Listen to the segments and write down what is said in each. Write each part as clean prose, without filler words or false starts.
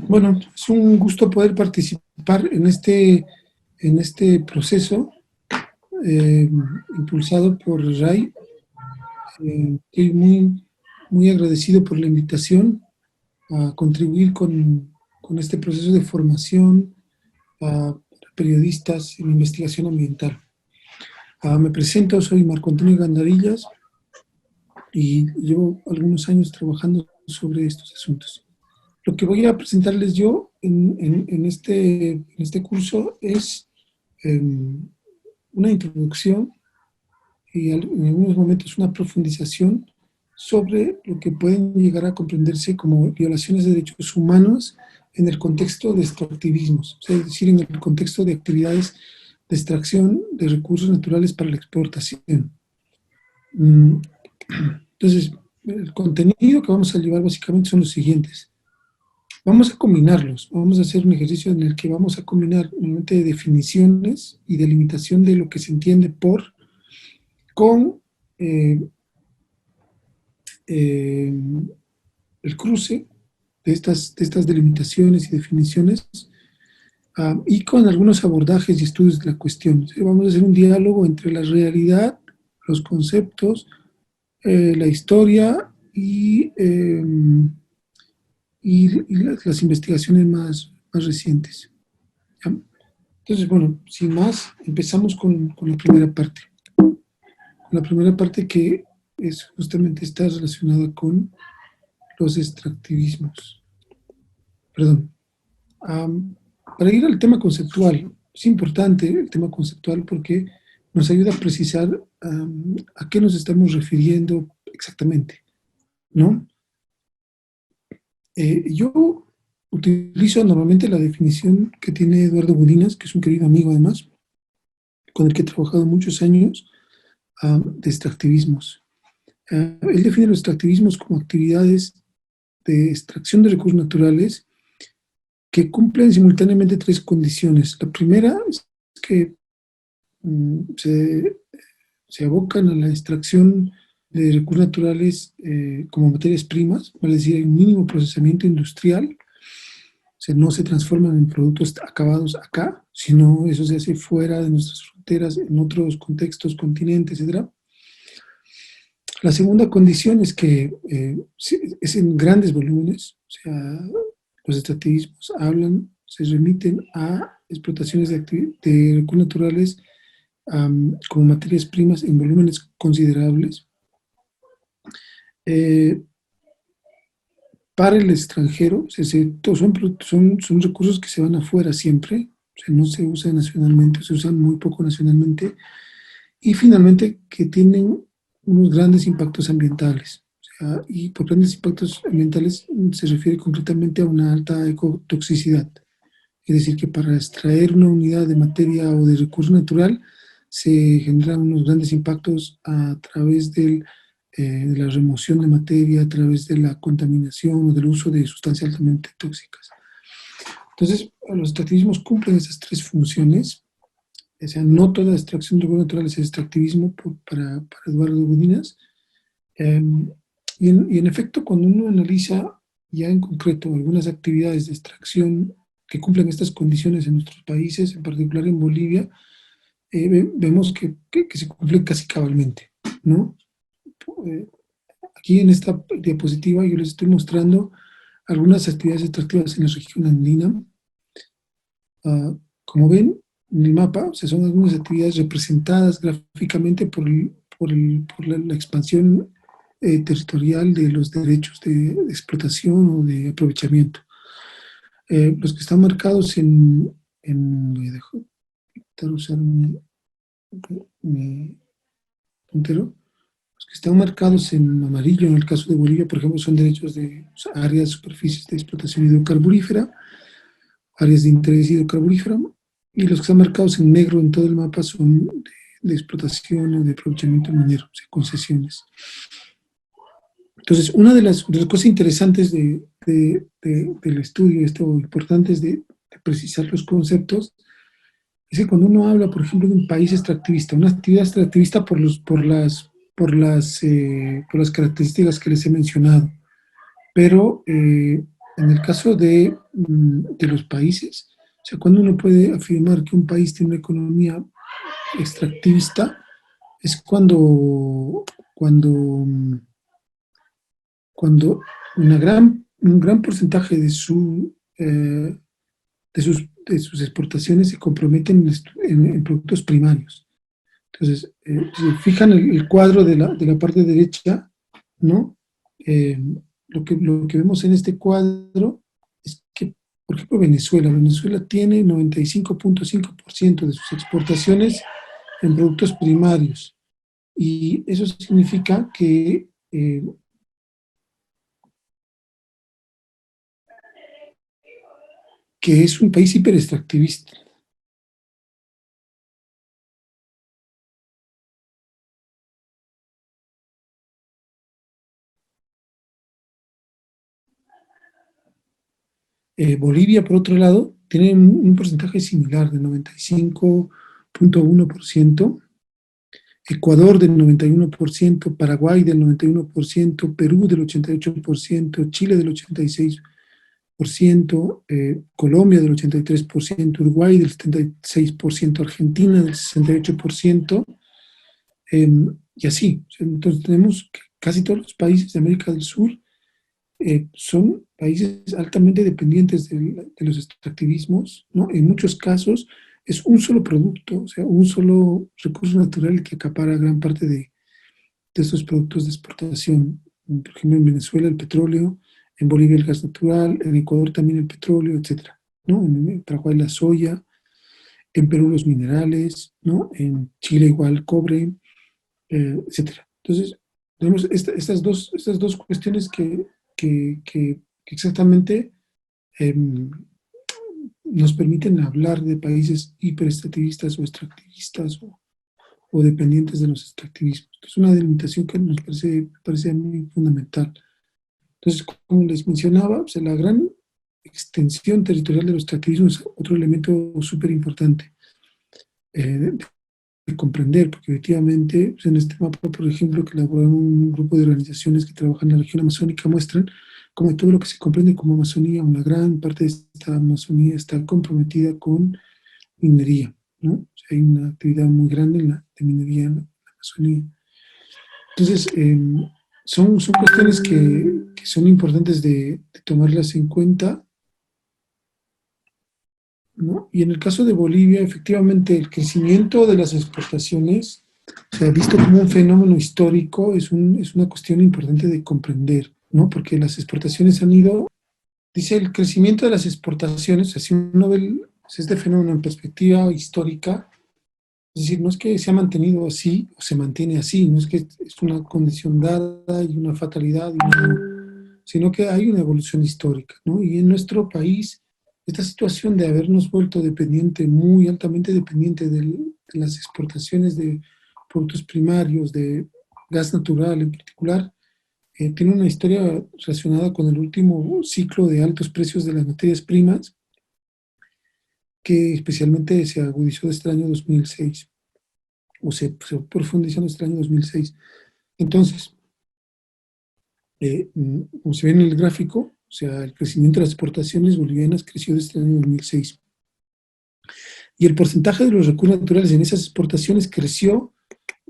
Bueno, es un gusto poder participar en este proceso eh, impulsado por RAI. Estoy muy agradecido por la invitación a contribuir con este proceso de formación a periodistas en investigación ambiental. Me presento, soy Marco Antonio Gandarillas y llevo algunos años trabajando sobre estos asuntos. Lo que voy a presentarles yo en este curso es eh, una introducción y en algunos momentos una profundización sobre lo que pueden llegar a comprenderse como violaciones de derechos humanos en el contexto de extractivismos, o sea, es decir, en el contexto de actividades de extracción de recursos naturales para la exportación. Entonces, el contenido que vamos a llevar básicamente son los siguientes. Vamos a combinarlos, vamos a hacer un ejercicio en el que vamos a combinar nuevamente definiciones y delimitación de lo que se entiende por, con eh, eh, el cruce de estas delimitaciones y definiciones y con algunos abordajes y estudios de la cuestión. ¿Sí? Vamos a hacer un diálogo entre la realidad, los conceptos, la historia y las investigaciones más recientes. ¿Ya? Entonces, bueno, sin más, empezamos con la primera parte. La primera parte que es justamente está relacionada con los extractivismos. Perdón. Um, para ir al tema conceptual, es importante el tema conceptual porque nos ayuda a precisar a qué nos estamos refiriendo exactamente, ¿no? Yo utilizo normalmente la definición que tiene Eduardo Budinas, que es un querido amigo además, con el que he trabajado muchos años, de extractivismos. Él define los extractivismos como actividades de extracción de recursos naturales que cumplen simultáneamente tres condiciones. La primera es que mm, se, se abocan a la extracción de recursos naturales como materias primas, es decir, hay un mínimo procesamiento industrial, o sea, no se transforman en productos acabados acá, sino eso se hace fuera de nuestras fronteras, en otros contextos, continentes, etc. La segunda condición es que es en grandes volúmenes, o sea, los extractivismos se remiten a explotaciones de recursos naturales como materias primas en volúmenes considerables. Eh, para el extranjero, o sea, son recursos que se van afuera siempre, o sea, no se usan nacionalmente, se usan muy poco nacionalmente, y finalmente que tienen unos grandes impactos ambientales. O sea, y por grandes impactos ambientales se refiere concretamente a una alta ecotoxicidad. Es decir, que para extraer una unidad de materia o de recurso natural se generan unos grandes impactos a través de la remoción de materia, a través de la contaminación o del uso de sustancias altamente tóxicas. Entonces, los extractivismos cumplen esas tres funciones. O sea, no toda extracción de recursos naturales es extractivismo para Eduardo Budinas. Eh, y en efecto, cuando uno analiza ya en concreto algunas actividades de extracción que cumplen estas condiciones en nuestros países, en particular en Bolivia, vemos que se cumplen casi cabalmente, ¿no? Eh, Aquí en esta diapositiva yo les estoy mostrando algunas actividades extractivas en la región andina. Como ven en el mapa, o sea, son algunas actividades representadas gráficamente por la expansión territorial de los derechos de explotación o de aprovechamiento. Los que están marcados voy a dejar usar mi puntero, los que están marcados en amarillo en el caso de Bolivia, por ejemplo, son derechos de áreas, superficies de explotación hidrocarburífera, áreas de interés hidrocarburífero, y los que están marcados en negro en todo el mapa son de explotación o de aprovechamiento minero, o sea, concesiones. Entonces, una de las cosas interesantes del estudio, esto importante es de precisar los conceptos, es que cuando uno habla, por ejemplo, de un país extractivista, una actividad extractivista por las características que les he mencionado, pero En el caso de los países, o sea, cuando uno puede afirmar que un país tiene una economía extractivista, es cuando, cuando un gran porcentaje de sus exportaciones se comprometen en productos primarios. Entonces, si fijan el cuadro de la parte derecha, ¿no? Eh, lo que vemos en este cuadro es que, por ejemplo, Venezuela tiene 95.5% de sus exportaciones en productos primarios. Y eso significa que es un país hiperextractivista. Bolivia, por otro lado, tiene un porcentaje similar de 95.1%, Ecuador del 91%, Paraguay del 91%, Perú del 88%, Chile del 86%, Colombia del 83%, Uruguay del 76%, Argentina del 68%, y así. Entonces tenemos que casi todos los países de América del Sur son países altamente dependientes de los extractivismos, ¿no? En muchos casos es un solo producto, o sea, un solo recurso natural que acapara gran parte de estos productos de exportación. Por ejemplo, en Venezuela el petróleo, en Bolivia el gas natural, en Ecuador también el petróleo, etcétera, ¿no? En Paraguay la soya, en Perú los minerales, ¿no? En Chile igual el cobre, etcétera. Entonces, tenemos estas dos cuestiones que exactamente eh, nos permiten hablar de países hiperextractivistas o extractivistas o dependientes de los extractivismos. Es una delimitación que nos parece muy fundamental. Entonces, como les mencionaba, pues, la gran extensión territorial de los extractivismos es otro elemento súper importante de comprender, porque efectivamente pues, en este mapa, por ejemplo, que elaboró un grupo de organizaciones que trabajan en la región amazónica, muestran como todo lo que se comprende como Amazonía, una gran parte de esta Amazonía está comprometida con minería, ¿no? O sea, hay una actividad muy grande de minería en la Amazonía. Entonces, son cuestiones que son importantes de tomarlas en cuenta, ¿no? Y en el caso de Bolivia, efectivamente, el crecimiento de las exportaciones se ha visto como un fenómeno histórico, es una cuestión importante de comprender, ¿no? Porque las exportaciones han ido, dice, el crecimiento de las exportaciones, así uno ve este fenómeno en perspectiva histórica, es decir, no es que se ha mantenido así o se mantiene así, no es que es una condición dada y una fatalidad, sino que hay una evolución histórica, ¿no? Y en nuestro país, esta situación de habernos vuelto dependiente, muy altamente dependiente de las exportaciones de productos primarios, de gas natural en particular, tiene una historia relacionada con el último ciclo de altos precios de las materias primas, que especialmente se agudizó desde el año 2006, o se profundizó desde el año 2006. Entonces, como se ve en el gráfico, o sea, el crecimiento de las exportaciones bolivianas creció desde el año 2006. Y el porcentaje de los recursos naturales en esas exportaciones creció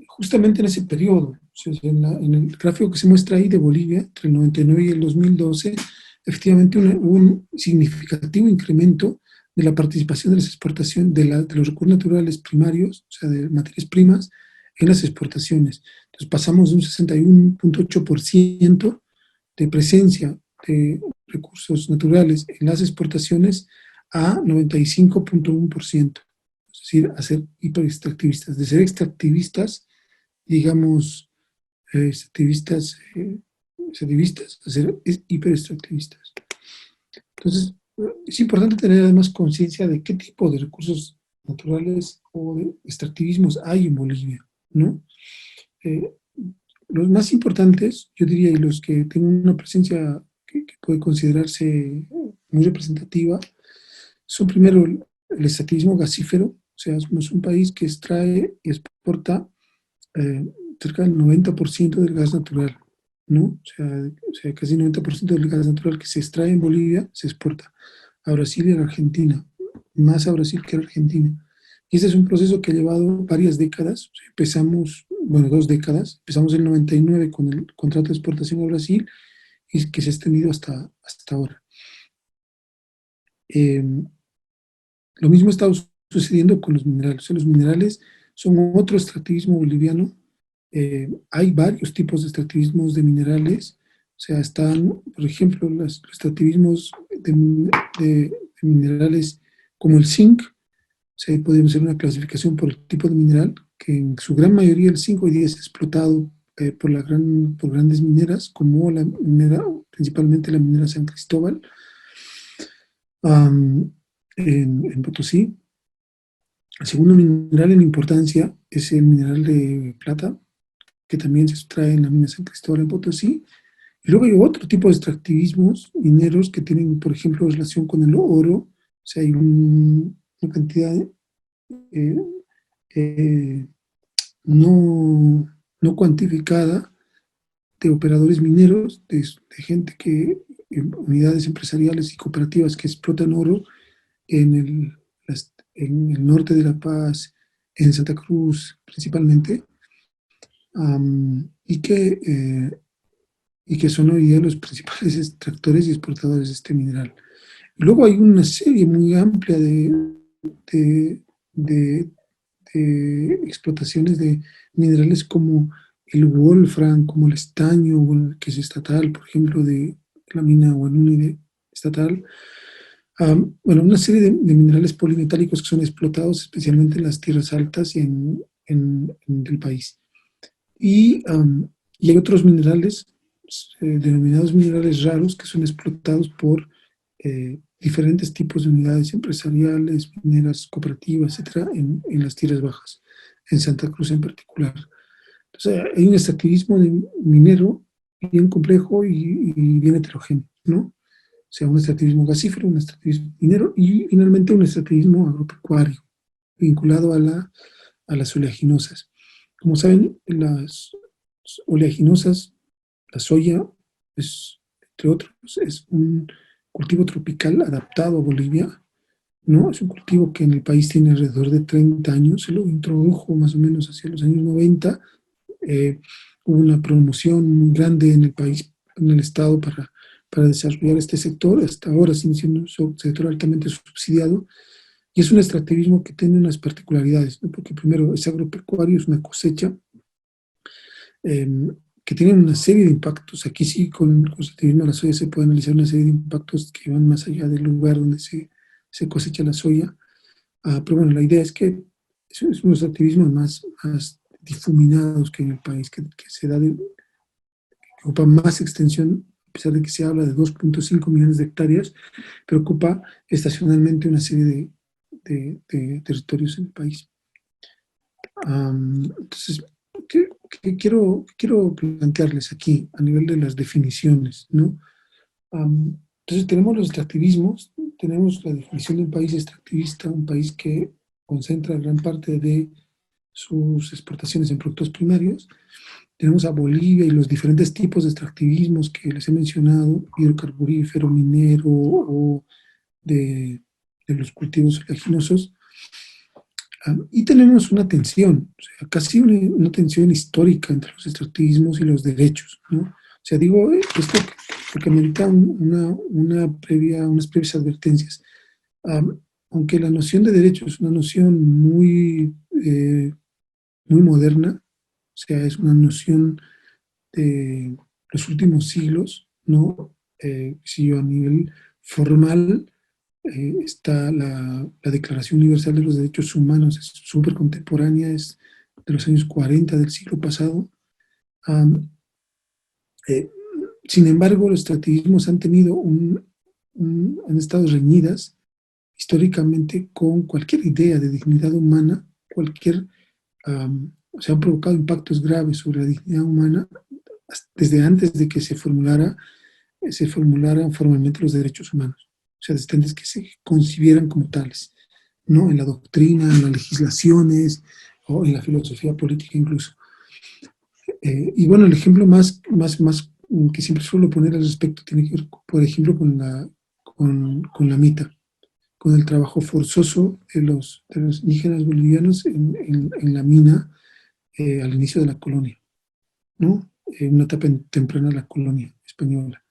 justamente en ese periodo. O sea, en el gráfico que se muestra ahí de Bolivia, entre el 99 y el 2012, efectivamente hubo un significativo incremento de la participación de las exportaciones de los recursos naturales primarios, o sea, de materias primas, en las exportaciones. Entonces pasamos de un 61.8% de presencia de recursos naturales en las exportaciones a 95.1%. Es decir, a ser hiperextractivistas. De ser extractivistas, digamos, extractivistas, a ser hiperextractivistas. Entonces, es importante tener además conciencia de qué tipo de recursos naturales o de extractivismos hay en Bolivia, ¿no? Eh, los más importantes, yo diría, y los que tienen una presencia que puede considerarse muy representativa, son primero el extractivismo gasífero, o sea, somos un país que extrae y exporta eh, cerca del 90% del gas natural, ¿no? O sea, casi 90% del gas natural que se extrae en Bolivia se exporta a Brasil y a la Argentina, más a Brasil que a la Argentina. Y ese es un proceso que ha llevado varias décadas. O sea, empezamos, bueno, 2 décadas. Empezamos en el 99 con el contrato de exportación a Brasil y que se ha extendido hasta ahora. Eh, lo mismo está sucediendo con los minerales. O sea, los minerales son otro extractivismo boliviano. Hay varios tipos de extractivismos de minerales. O sea, están, por ejemplo, los extractivismos de minerales como el zinc. O sea, podemos hacer una clasificación por el tipo de mineral, que en su gran mayoría el zinc hoy día es explotado por grandes mineras, como la minera, principalmente la minera San Cristóbal, am, en Potosí. El segundo mineral en importancia es el mineral de plata, que también se extrae en la mina San Cristóbal en Potosí. Y luego hay otro tipo de extractivismos mineros que tienen, por ejemplo, relación con el oro. O sea, hay una cantidad eh, eh, no, no cuantificada de operadores mineros, de gente unidades empresariales y cooperativas que explotan oro en en el norte de La Paz, en Santa Cruz principalmente, y que son hoy día los principales extractores y exportadores de este mineral. Luego hay una serie muy amplia de, de- de explotaciones de minerales como el wolfram, como el estaño, bueno, que es estatal, por ejemplo, de la mina Huanuni estatal. Bueno, una serie de minerales polimetálicos que son explotados especialmente en las tierras altas y en el país. Y hay otros minerales, denominados minerales raros, que son explotados por diferentes tipos de unidades empresariales, mineras, cooperativas, etcétera, en las tierras bajas, en Santa Cruz en particular. Entonces, hay un extractivismo minero bien complejo y bien heterogéneo, ¿no? O sea, un extractivismo gasífero, un extractivismo minero y finalmente un extractivismo agropecuario vinculado a las oleaginosas. Como saben, las oleaginosas, la soya, es, entre otros, es un cultivo tropical adaptado a Bolivia, ¿no? Es un cultivo que en el país tiene alrededor de 30 años, se lo introdujo más o menos hacia los años 90. Hubo una promoción muy grande en el país, en el Estado, para desarrollar este sector. Hasta ahora sigue siendo un sector altamente subsidiado y es un extractivismo que tiene unas particularidades, ¿no? Porque primero es agropecuario, es una cosecha eh, que tiene una serie de impactos. Aquí sí, con el extractivismo de la soya se puede analizar una serie de impactos que van más allá del lugar donde se cosecha la soya. Pero bueno, la idea es que es unos extractivismos más difuminados que en el país, que se da que ocupa más extensión, a pesar de que se habla de 2.5 millones de hectáreas, pero ocupa estacionalmente una serie de territorios en el país. Entonces, quiero plantearles aquí a nivel de las definiciones, ¿no? Entonces, tenemos los extractivismos, tenemos la definición de un país extractivista, un país que concentra gran parte de sus exportaciones en productos primarios. Tenemos a Bolivia y los diferentes tipos de extractivismos que les he mencionado, hidrocarburífero, minero o de los cultivos oleaginosos. Y tenemos una tensión, o sea, casi una tensión histórica entre los extractivismos y los derechos, ¿no? O sea, digo esto porque amerita unas previas advertencias. Aunque la noción de derecho es una noción muy moderna, o sea, es una noción de los últimos siglos, ¿no? Si yo a nivel formal está la Declaración Universal de los Derechos Humanos, es súper contemporánea, es de los años 40 del siglo pasado. Um, eh, Sin embargo, los extractivismos han tenido han estado reñidas históricamente con cualquier idea de dignidad humana, o sea, han provocado impactos graves sobre la dignidad humana desde antes de que se formularan formalmente los derechos humanos, o sea, desde antes que se concibieran como tales, ¿no? En la doctrina, en las legislaciones o en la filosofía política incluso. Y bueno, el ejemplo más que siempre suelo poner al respecto tiene que ver, por ejemplo, con la mita, con el trabajo forzoso de los indígenas bolivianos en la mina al inicio de la colonia, ¿no? En una etapa temprana de la colonia española.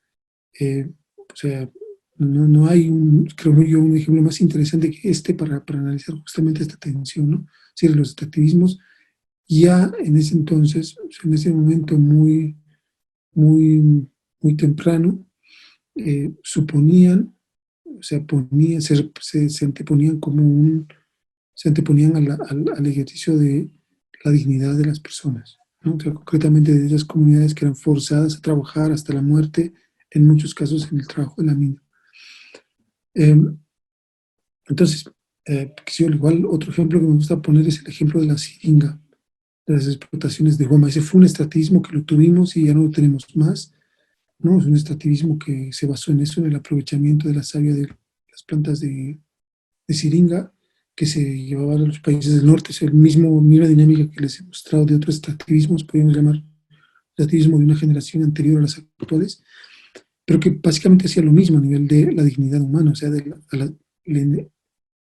O sea, no hay creo yo, un ejemplo más interesante que este para analizar justamente esta tensión, ¿no? Es decir, los extractivismos ya en ese entonces, en ese momento muy, muy temprano, suponían, o sea, se anteponían se anteponían al ejercicio de la dignidad de las personas, ¿no? O sea, concretamente de esas comunidades que eran forzadas a trabajar hasta la muerte, en muchos casos en el trabajo de la mina. Eh, entonces, igual otro ejemplo que me gusta poner es el ejemplo de la siringa, de las explotaciones de goma. Ese fue un extractivismo que lo tuvimos y ya no lo tenemos más, ¿no? Es un extractivismo que se basó en eso, en el aprovechamiento de la savia de las plantas de siringa que se llevaba a los países del norte. Es misma dinámica que les he mostrado de otros extractivismos, podríamos llamar extractivismo de una generación anterior a las actuales, pero que básicamente hacía lo mismo a nivel de la dignidad humana, o sea, o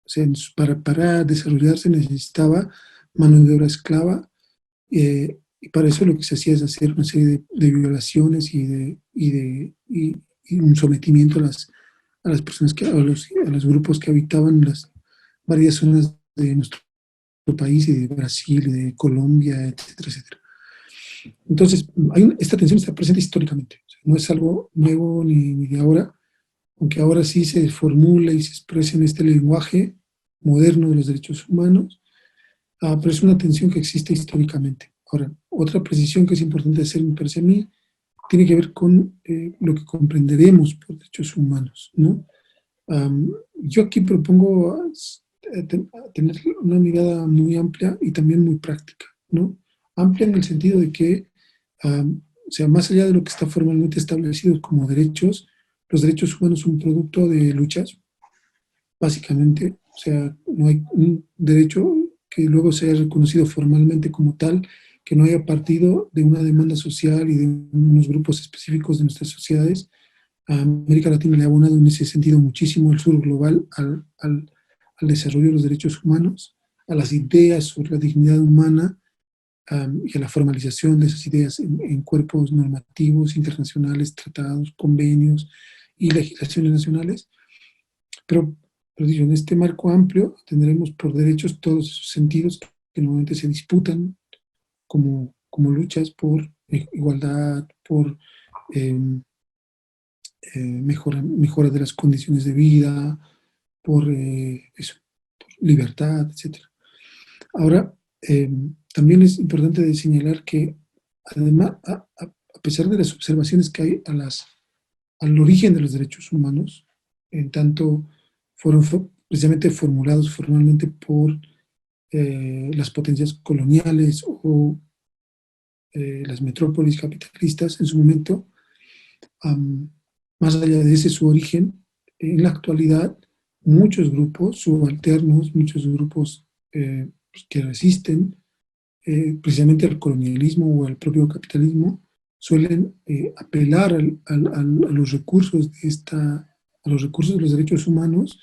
sea para desarrollarse necesitaba mano de obra esclava, y para eso lo que se hacía es hacer una serie de violaciones y un sometimiento a las personas, a los grupos que habitaban las varias zonas de nuestro país y de Brasil y de Colombia, etcétera, etcétera. Entonces, esta tensión está presente históricamente, o sea, no es algo nuevo ni de ahora, aunque ahora sí se formula y se expresa en este lenguaje moderno de los derechos humanos, pero es una tensión que existe históricamente. Ahora, otra precisión que es importante hacer, me parece a mí, tiene que ver con lo que comprenderemos por derechos humanos, ¿no? Yo aquí propongo tener una mirada muy amplia y también muy práctica, ¿no? Amplia en el sentido de que, o sea, más allá de lo que está formalmente establecido como derechos, los derechos humanos son un producto de luchas, básicamente. O sea, no hay un derecho que luego sea reconocido formalmente como tal, que no haya partido de una demanda social y de unos grupos específicos de nuestras sociedades. A América Latina le ha abonado en ese sentido muchísimo el sur global al desarrollo de los derechos humanos, a las ideas sobre la dignidad humana, y a la formalización de esas ideas en cuerpos normativos internacionales, tratados, convenios y legislaciones nacionales. Pero, pero digo, en este marco amplio tendremos por derechos todos esos sentidos que normalmente se disputan como luchas por igualdad, por eh, mejora de las condiciones de vida, por eso, por libertad, etcétera. Ahora, también es importante de señalar que, además, a pesar de las observaciones que hay al origen de los derechos humanos, en tanto fueron precisamente formulados formalmente por las potencias coloniales o las metrópolis capitalistas en su momento, um, más allá de ese su origen, en la actualidad muchos grupos subalternos, muchos grupos que resisten precisamente al colonialismo o al propio capitalismo, suelen apelar a los recursos a los recursos de los derechos humanos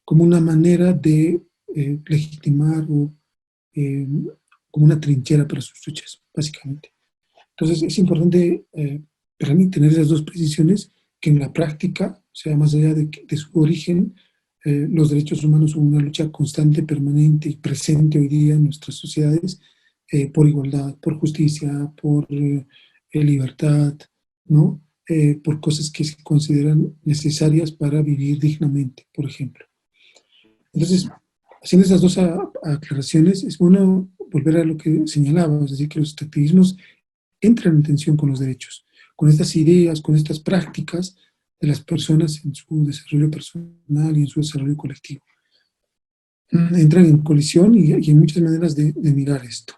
como una manera de legitimar o eh, como una trinchera para sus luchas, básicamente. Entonces es importante para mí tener esas dos precisiones, que en la práctica, o sea, más allá de su origen, los derechos humanos son una lucha constante, permanente y presente hoy día en nuestras sociedades, por igualdad, por justicia, por libertad, ¿no? Por cosas que se consideran necesarias para vivir dignamente, por ejemplo. Entonces, haciendo esas dos aclaraciones, es bueno volver a lo que señalaba, es decir, que los extractivismos entran en tensión con los derechos, con estas ideas, con estas prácticas de las personas en su desarrollo personal y en su desarrollo colectivo. Entran en colisión y hay muchas maneras de mirar esto.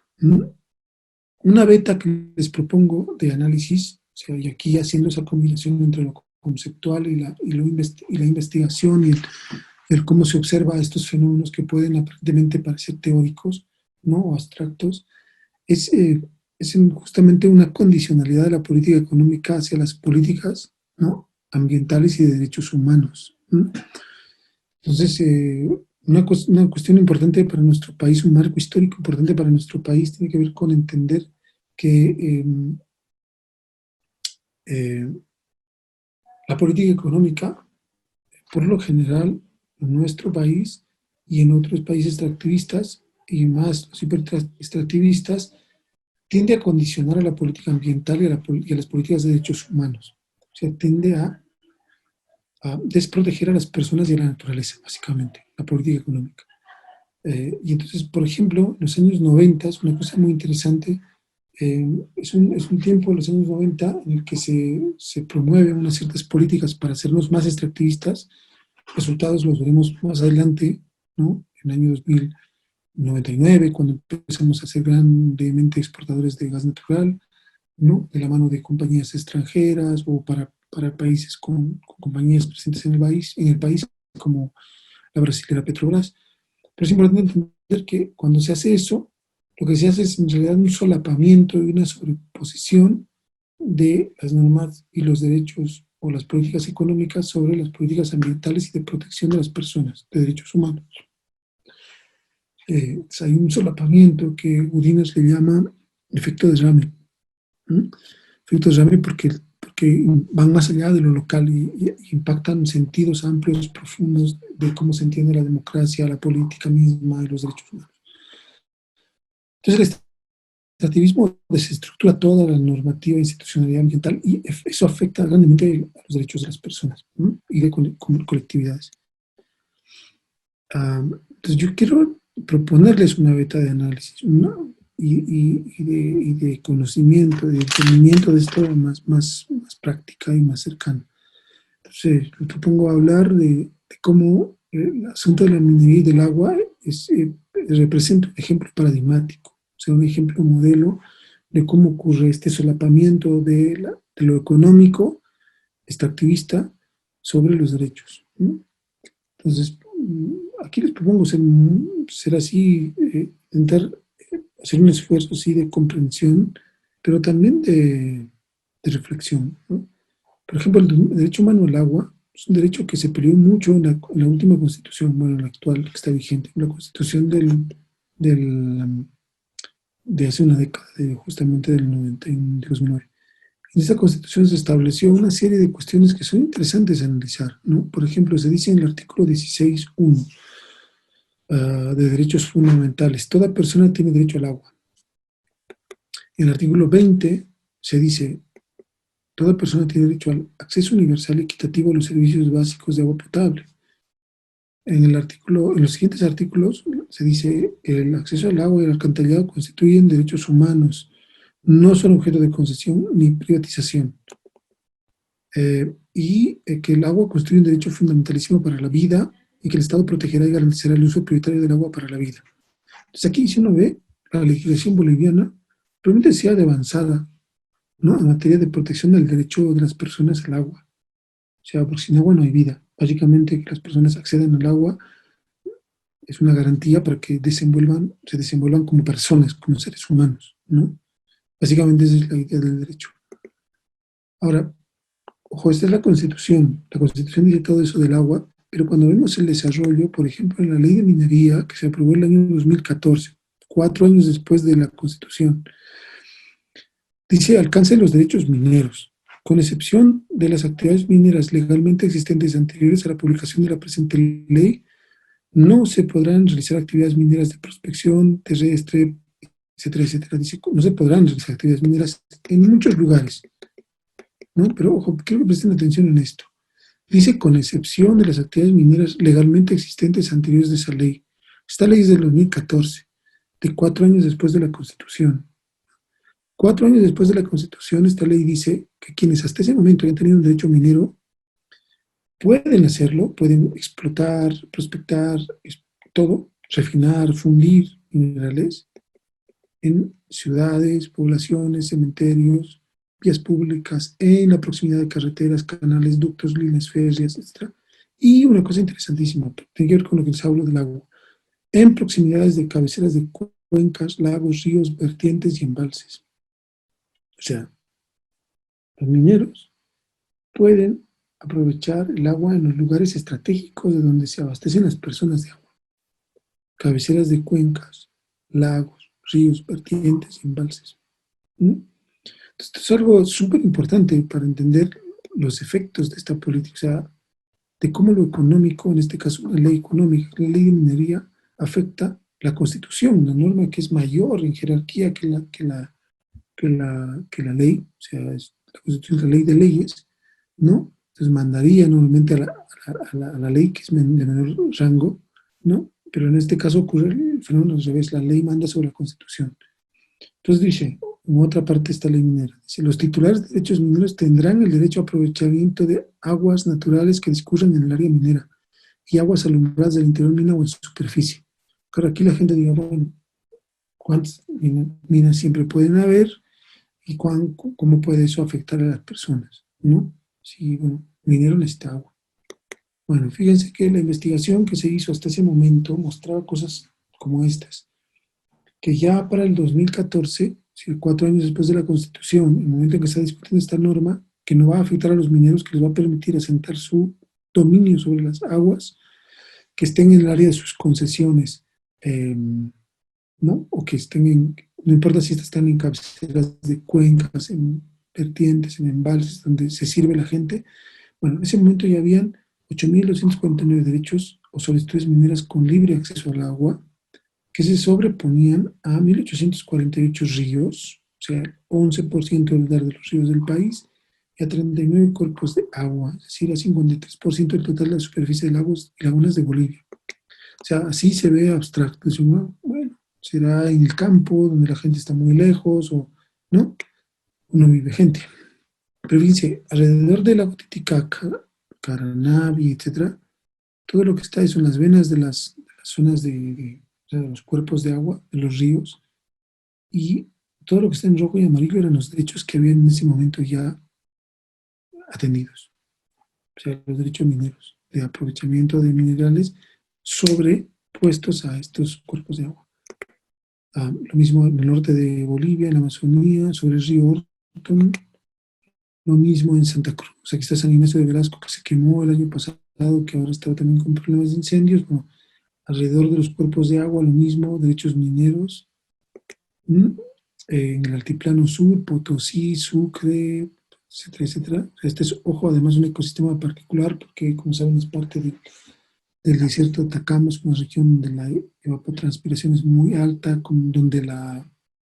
Una beta que les propongo de análisis, o sea, y aquí haciendo esa combinación entre lo conceptual y la investigación y el cómo se observa estos fenómenos que pueden aparentemente parecer teóricos, ¿no? O abstractos, es justamente una condicionalidad de la política económica hacia las políticas, ¿no?, ambientales y de derechos humanos, ¿no? Entonces, una cuestión importante para nuestro país, un marco histórico importante para nuestro país, tiene que ver con entender que eh, la política económica, por lo general, en nuestro país y en otros países extractivistas, y más los hiperextractivistas, tiende a condicionar a la política ambiental y a las políticas de derechos humanos. O sea, tiende a desproteger a las personas y a la naturaleza, básicamente, la política económica. Y entonces, por ejemplo, en los años 90, una cosa muy interesante, es un tiempo, los años 90, en el que se promueven unas ciertas políticas para hacernos más extractivistas. Resultados los veremos más adelante, ¿no? En el año 2099, cuando empezamos a ser grandemente exportadores de gas natural, ¿no?, de la mano de compañías extranjeras o para países con compañías presentes en el país, como la brasilera Petrobras. Pero es importante entender que cuando se hace eso, lo que se hace es en realidad un solapamiento y una sobreposición de las normas y los derechos o las políticas económicas sobre las políticas ambientales y de protección de las personas, de derechos humanos. Hay un solapamiento que Udines le llama efecto derrame. ¿Mm? Efecto derrame porque van más allá de lo local y impactan sentidos amplios, profundos de cómo se entiende la democracia, la política misma y los derechos humanos. Entonces, el extractivismo desestructura toda la normativa e institucionalidad ambiental y eso afecta grandemente a los derechos de las personas, ¿no?, y de colectividades. Entonces, yo quiero proponerles una beta de análisis y de conocimiento, de entendimiento de esto más práctica y más cercana. Entonces, le propongo hablar de cómo el asunto de la minería y del agua representa un ejemplo paradigmático, o sea, un ejemplo modelo de cómo ocurre este solapamiento de lo económico extractivista sobre los derechos, ¿no? Entonces, aquí les propongo ser así, intentar hacer un esfuerzo así de comprensión, pero también de reflexión, ¿no? Por ejemplo, el derecho humano al agua es un derecho que se peleó mucho en la última constitución, bueno, en la actual que está vigente, la constitución de hace una década, justamente del 90, de 2009. En esta constitución se estableció una serie de cuestiones que son interesantes de analizar, ¿no? Por ejemplo, se dice en el artículo 16.1 de derechos fundamentales, toda persona tiene derecho al agua. En el artículo 20 se dice, toda persona tiene derecho al acceso universal y equitativo a los servicios básicos de agua potable. En los siguientes artículos se dice, el acceso al agua y al alcantarillado constituyen derechos humanos, no son objeto de concesión ni privatización. Que el agua constituye un derecho fundamentalísimo para la vida y que el Estado protegerá y garantizará el uso prioritario del agua para la vida. Entonces aquí, si uno ve, la legislación boliviana realmente sea de avanzada, ¿no?, en materia de protección del derecho de las personas al agua. O sea, porque sin agua no hay vida. Básicamente, que las personas accedan al agua es una garantía para que se desenvuelvan como personas, como seres humanos, ¿no? Básicamente esa es la idea del derecho. Ahora, ojo, esta es la Constitución. La Constitución dice todo eso del agua, pero cuando vemos el desarrollo, por ejemplo, en la ley de minería, que se aprobó en el año 2014, 4 años después de la Constitución, dice alcance de los derechos mineros, con excepción de las actividades mineras legalmente existentes anteriores a la publicación de la presente ley, no se podrán realizar actividades mineras de prospección terrestre, etcétera, etcétera. Dice, no se podrán realizar actividades mineras en muchos lugares, ¿no? Pero ojo, quiero que presten atención en esto. Dice, con excepción de las actividades mineras legalmente existentes anteriores de esa ley. Esta ley es del 2014, de 4 años después de la Constitución. 4 años después de la Constitución, esta ley dice que quienes hasta ese momento hayan tenido un derecho minero pueden hacerlo, pueden explotar, prospectar, todo, refinar, fundir minerales en ciudades, poblaciones, cementerios, vías públicas, en la proximidad de carreteras, canales, ductos, líneas férreas, etc. Y una cosa interesantísima, tiene que ver con lo que les hablo del agua, en proximidades de cabeceras de cuencas, lagos, ríos, vertientes y embalses. O sea, los mineros pueden aprovechar el agua en los lugares estratégicos de donde se abastecen las personas de agua, cabeceras de cuencas, lagos, ríos, vertientes y embalses. ¿Mm? Esto es algo súper importante para entender los efectos de esta política, o sea, de cómo lo económico, en este caso la ley económica, la ley de minería, afecta la Constitución, una norma que es mayor en jerarquía que la ley, o sea, la Constitución es la ley de leyes, ¿no? Entonces mandaría normalmente a la ley que es de menor rango, ¿no? Pero en este caso ocurre el fenómeno al revés, la ley manda sobre la Constitución. Entonces dice, en otra parte está la ley minera, dice, los titulares de derechos mineros tendrán el derecho a aprovechamiento de aguas naturales que discurran en el área minera y aguas alumbradas del interior mina o en su superficie. Claro, aquí la gente diga, bueno, ¿cuántas minas siempre pueden haber? ¿Y cómo puede eso afectar a las personas? ¿No? Si, bueno, minero necesita agua. Bueno, fíjense que la investigación que se hizo hasta ese momento mostraba cosas como estas, que ya para el 2014, si 4 años después de la Constitución, en el momento en que se está discutiendo esta norma, que no va a afectar a los mineros, que les va a permitir asentar su dominio sobre las aguas, que estén en el área de sus concesiones, ¿no? O que estén no importa si están en cabeceras de cuencas, en vertientes, en embalses, donde se sirve la gente. Bueno, en ese momento ya habían 8.249 derechos o solicitudes mineras con libre acceso al agua, que se sobreponían a 1.848 ríos, o sea, el 11% del total de los ríos del país, y a 39 cuerpos de agua, es decir, a 53% del total de la superficie de lagos y lagunas de Bolivia. O sea, así se ve abstracto. Es bueno, será en el campo, donde la gente está muy lejos, o no, no vive gente. Pero fíjense, alrededor de la Titicaca, Caranavi, etcétera, todo lo que está son las venas de las zonas o sea, de los cuerpos de agua, de los ríos, y todo lo que está en rojo y amarillo eran los derechos que habían en ese momento ya atendidos. O sea, los derechos mineros, de aprovechamiento de minerales sobrepuestos a estos cuerpos de agua. Lo mismo en el norte de Bolivia, en la Amazonía, sobre el río Orton, lo mismo en Santa Cruz. Aquí está San Ignacio de Velasco, que se quemó el año pasado, que ahora está también con problemas de incendios. Bueno, alrededor de los cuerpos de agua, lo mismo, derechos mineros. ¿Mm? En el altiplano sur, Potosí, Sucre, etcétera, etcétera. Este es, ojo, además un ecosistema particular, porque como saben es parte del desierto de Atacama, es una región donde la evapotranspiración es muy alta, donde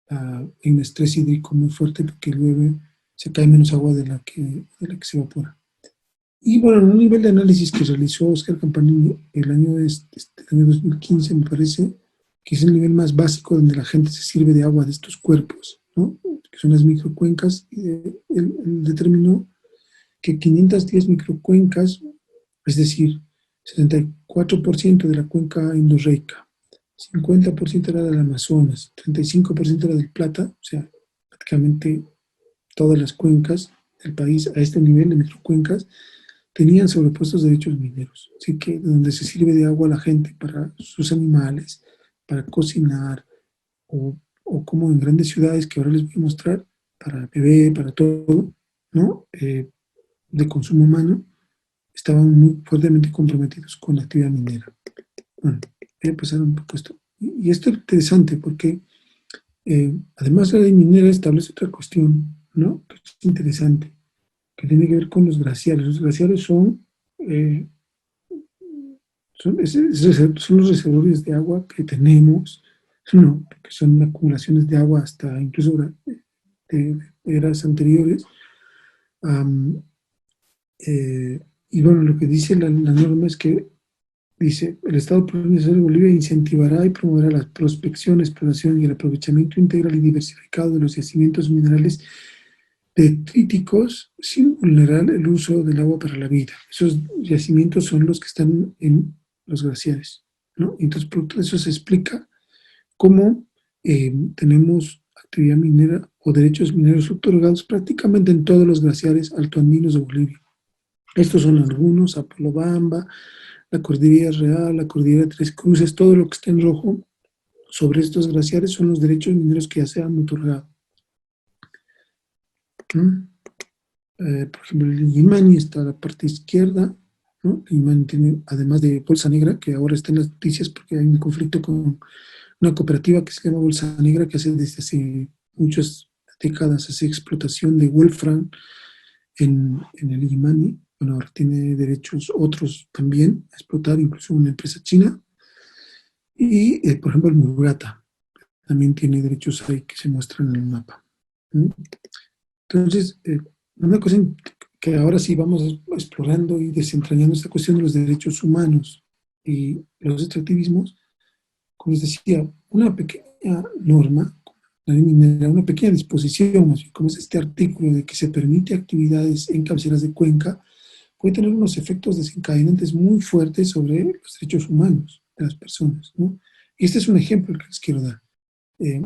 hay un estrés hídrico muy fuerte porque llueve, se cae menos agua de la que se evapora. Y bueno, en un nivel de análisis que realizó Oscar Campanini el año 2015, me parece, que es el nivel más básico donde la gente se sirve de agua de estos cuerpos, ¿no? Que son las microcuencas, y él determinó que 510 microcuencas, es decir, 64% de la cuenca endorreica, 50% era del Amazonas, 35% era del Plata, o sea, prácticamente todas las cuencas del país a este nivel de microcuencas tenían sobrepuestos derechos mineros. Así que donde se sirve de agua a la gente para sus animales, para cocinar, o como en grandes ciudades que ahora les voy a mostrar, para beber, para todo, ¿no? De consumo humano, estaban muy fuertemente comprometidos con la actividad minera. Bueno, voy a pasar un poco esto. Y esto es interesante porque además la ley minera establece otra cuestión, ¿no? Que es interesante, que tiene que ver con los glaciares. Los glaciares eh, son los reservorios de agua que tenemos, ¿no? Que son acumulaciones de agua hasta incluso de eras anteriores. Um, y bueno, lo que dice la norma es que dice, el Estado Plurinacional de Bolivia incentivará y promoverá la prospección, exploración y el aprovechamiento integral y diversificado de los yacimientos minerales detríticos sin vulnerar el uso del agua para la vida. Esos yacimientos son los que están en los glaciares, ¿no? Entonces, por todo eso se explica cómo tenemos actividad minera o derechos mineros otorgados prácticamente en todos los glaciares altoandinos de Bolivia. Estos son algunos: Apolobamba, la Cordillera Real, la Cordillera Tres Cruces, todo lo que está en rojo sobre estos glaciares son los derechos mineros que ya se han otorgado. ¿no? Por ejemplo, el Illimani está a la parte izquierda, ¿no? El Illimani tiene, además de Bolsa Negra, que ahora está en las noticias porque hay un conflicto con una cooperativa que se llama Bolsa Negra, que hace desde hace muchas décadas hace explotación de wolfram en el Illimani. Bueno, ahora tiene derechos otros también a explotar, incluso una empresa china. Y, por ejemplo, el Murugata también tiene derechos ahí que se muestran en el mapa. ¿Mm? Entonces, una cosa que ahora sí vamos explorando y desentrañando esta cuestión de los derechos humanos y los extractivismos, como les decía, una pequeña norma, la ley minera, una pequeña disposición, más bien, como es este artículo de que se permite actividades en cabeceras de cuenca, puede tener unos efectos desencadenantes muy fuertes sobre los derechos humanos de las personas, ¿no? Y este es un ejemplo que les quiero dar. Eh,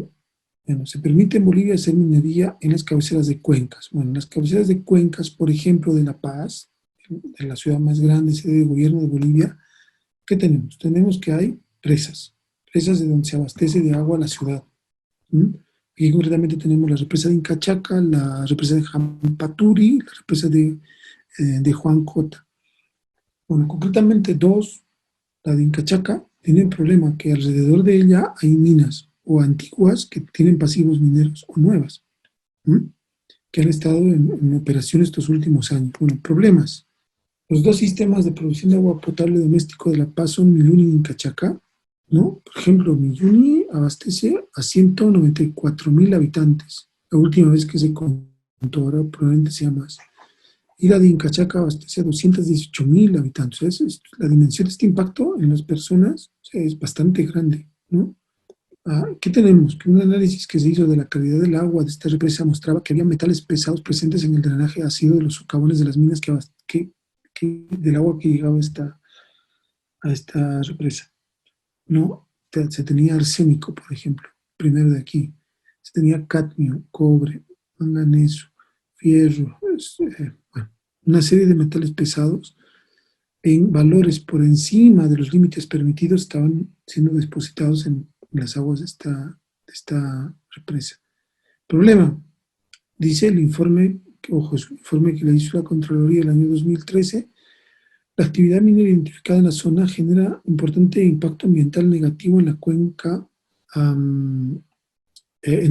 bueno, se permite en Bolivia hacer minería en las cabeceras de cuencas. Bueno, en las cabeceras de cuencas, por ejemplo, de La Paz, de la ciudad más grande, sede de gobierno de Bolivia, ¿qué tenemos? Tenemos que hay presas, presas de donde se abastece de agua a la ciudad. ¿Mm? Aquí concretamente tenemos la represa de Incachaca, la represa de Jampaturi, la represa de Juan Cota. Bueno, concretamente dos, la de Incachaca, tiene el problema que alrededor de ella hay minas o antiguas que tienen pasivos mineros o nuevas, ¿m? Que han estado en operación estos últimos años. Bueno, problemas. Los dos sistemas de producción de agua potable doméstico de La Paz son Milluni y Incachaca, ¿no? Por ejemplo, Milluni abastece a 194.000 habitantes. La última vez que se contó, ahora probablemente sea más. Y la de Incachaca abastece a 218.000 habitantes. La dimensión de este impacto en las personas, o sea, es bastante grande, ¿no? ¿Qué tenemos? Que un análisis que se hizo de la calidad del agua de esta represa mostraba que había metales pesados presentes en el drenaje ácido de los socavones de las minas del agua que llegaba a esta represa, ¿no? Se tenía arsénico, por ejemplo, primero de aquí. Se tenía cadmio, cobre, manganeso, fierro, bueno, una serie de metales pesados en valores por encima de los límites permitidos estaban siendo depositados en las aguas de esta represa. Problema, dice el informe, ojo, es un informe que le hizo la Contraloría el año 2013, la actividad minera identificada en la zona genera importante impacto ambiental negativo en la cuenca, en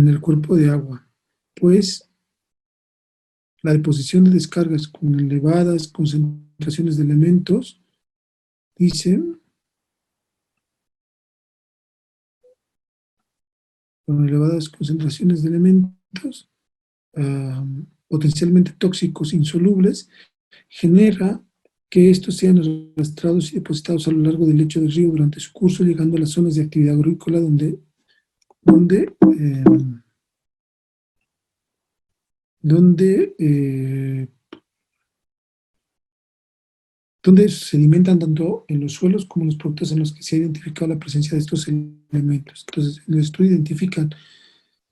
el cuerpo de agua, pues la deposición de descargas con elevadas concentraciones de elementos, dice, con elevadas concentraciones de elementos potencialmente tóxicos insolubles, genera que estos sean arrastrados y depositados a lo largo del lecho del río durante su curso, llegando a las zonas de actividad agrícola donde, eh, donde, eh, donde sedimentan tanto en los suelos como en los productos en los que se ha identificado la presencia de estos elementos. Entonces, en el estudio identifican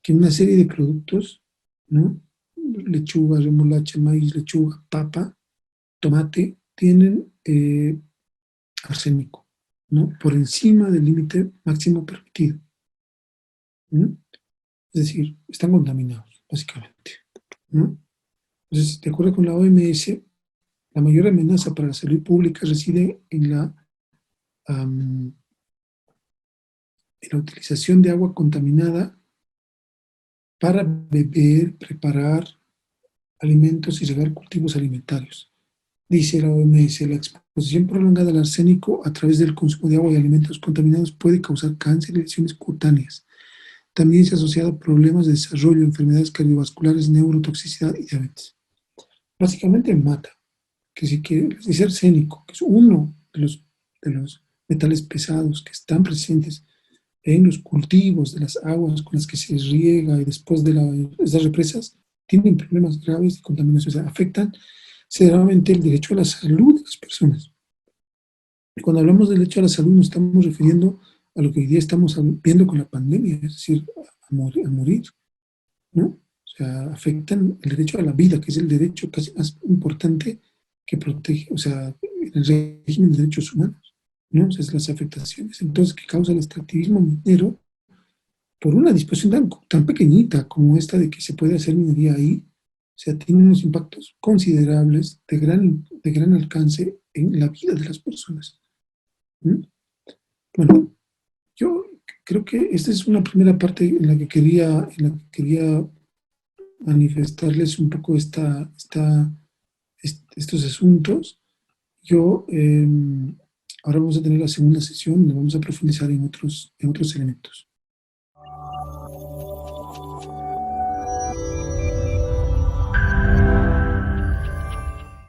que una serie de productos, ¿no? Lechuga, remolacha, maíz, lechuga, papa, tomate, tienen arsénico, ¿no? Por encima del límite máximo permitido, ¿no? Es decir, están contaminados, básicamente, ¿no? Entonces, de acuerdo con la OMS, la mayor amenaza para la salud pública reside en la utilización de agua contaminada para beber, preparar alimentos y regar cultivos alimentarios. Dice la OMS, la exposición prolongada al arsénico a través del consumo de agua y alimentos contaminados puede causar cáncer y lesiones cutáneas. También se ha asociado a problemas de desarrollo, enfermedades cardiovasculares, neurotoxicidad y diabetes. Básicamente mata, que si quiere, es arsénico, que es uno de los metales pesados que están presentes en los cultivos de las aguas con las que se riega y después de esas represas, tienen problemas graves de contaminación, o sea, afectan severamente el derecho a la salud de las personas. Y cuando hablamos del derecho a la salud nos estamos refiriendo a lo que hoy día estamos viendo con la pandemia, es decir, a morir, ¿no? O sea, afectan el derecho a la vida, que es el derecho casi más importante que protege, o sea, el régimen de derechos humanos, ¿no? O sea, es las afectaciones entonces que causa el extractivismo minero por una disposición tan pequeñita como esta de que se puede hacer minería ahí, sea, tiene unos impactos considerables de gran alcance en la vida de las personas. ¿Mm? Bueno, yo creo que esta es una primera parte en la que quería manifestarles un poco estos asuntos. Yo, ahora vamos a tener la segunda sesión, donde vamos a profundizar en otros elementos.